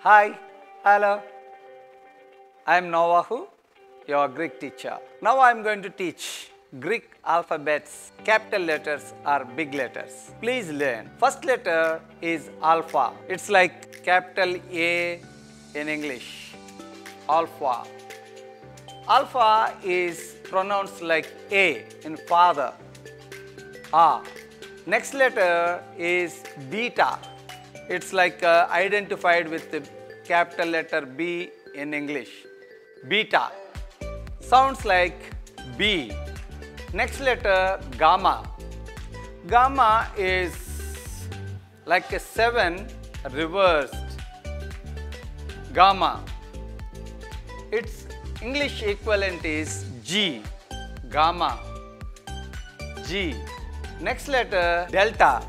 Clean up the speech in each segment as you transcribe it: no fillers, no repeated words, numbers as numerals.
Hi, hello. I am Novahu, your Greek teacher. Now I am going to teach Greek alphabets, capital letters or big letters. Please learn. First letter is alpha. It's like capital A in English. Alpha. Alpha is pronounced like A in father. A. Next letter is beta. It's like identified with the capital letter B in English. Beta. Sounds like B. Next letter gamma. Gamma is like a 7 reversed. Gamma. Its English equivalent is G. Gamma. G. Next letter delta.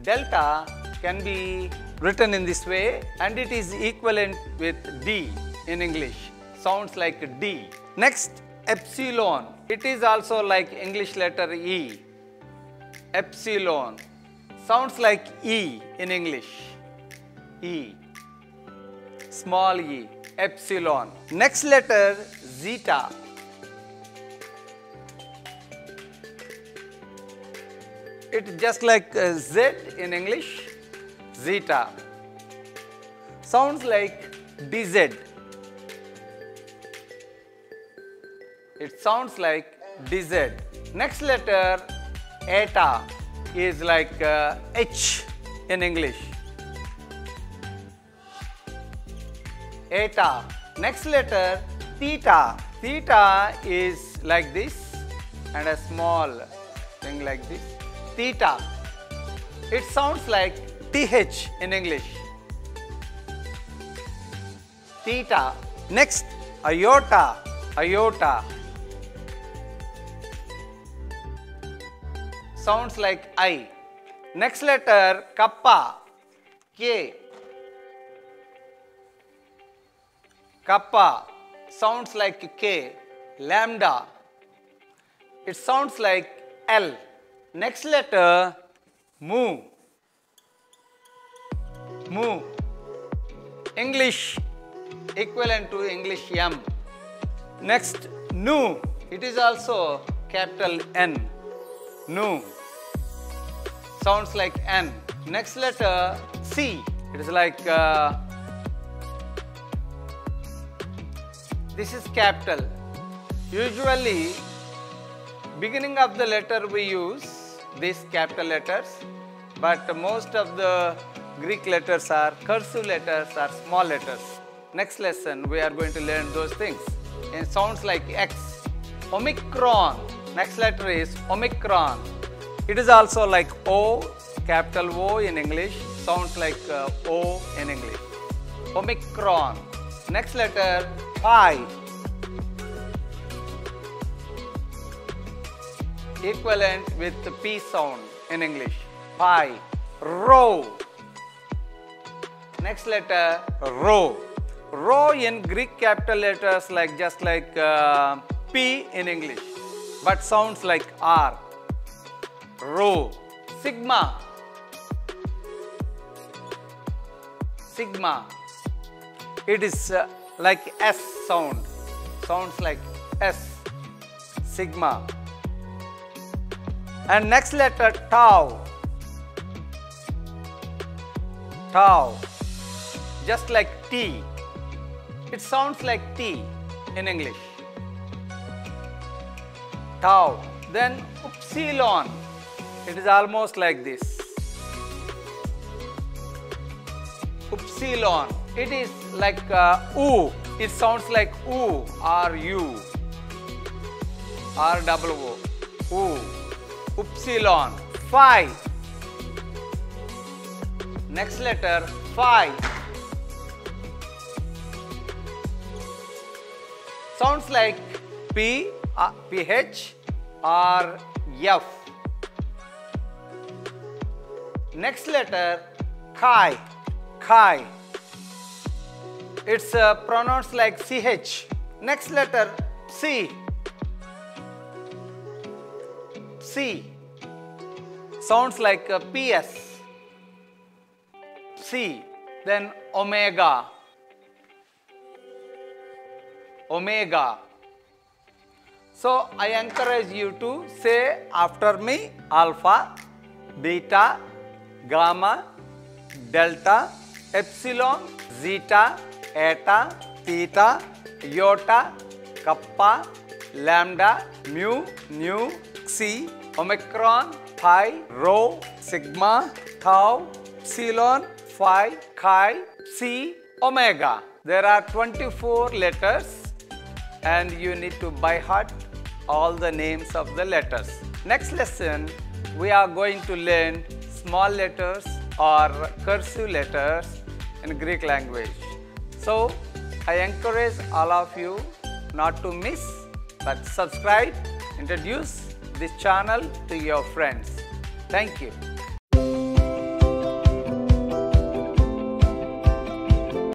Delta can be written in this way and it is equivalent with D in English. Sounds like D. Next, epsilon. It is also like English letter E. Epsilon. Sounds like E in English. E. Small e. Epsilon. Next letter zeta. It's just like Z in English. Zeta. Sounds like DZ. It sounds like DZ. Next letter eta is like H in English. Eta. Next letter theta. Theta is like this and a small thing like this. Theta. It sounds like TH in English. Theta. Next, iota. Iota. Sounds like I. Next letter kappa. K. Kappa. Sounds like K. Lambda. It sounds like L. Next letter mu. Mu. English equivalent to English M. Next nu. It is also capital N. Nu. Sounds like N. Next letter C. It is like this is capital. Usually beginning of the letter we use these capital letters, but most of the Greek letters are cursive letters or small letters. Next lesson we are going to learn those things. It sounds like X. Omicron. Next letter is Omicron. It is also like O, capital O in English. Sounds like O in English. Omicron. Next letter Pi. Equivalent with the P sound in English. Pi. Rho. Next letter Rho. Rho in Greek capital letters like just like P in English, but sounds like R. Rho. Sigma. Sigma. It is like S sound. Sounds like S. Sigma. And next letter tau. Tau. Just like T. It sounds like T in English. Tau. Then upsilon. It is almost like this. Upsilon. It is like U. It sounds like U or U. R double O. U. Upsilon. Phi. Next letter Phi. Sounds like P, PH or F. Next letter Chi. Chi. It's pronounced like CH. Next letter C. C. sounds like a PS. C. Then omega. Omega. So I encourage you to say after me alpha, beta, gamma, delta, epsilon, zeta, eta, theta, iota, kappa, lambda, mu, nu, xi, omicron, pi, rho, sigma, tau, epsilon, phi, chi, psi, omega. There are 24 letters and you need to by heart all the names of the letters. Next lesson, we are going to learn small letters or cursive letters in Greek language. So, I encourage all of you not to miss, but subscribe, introduce this channel to your friends. Thank you.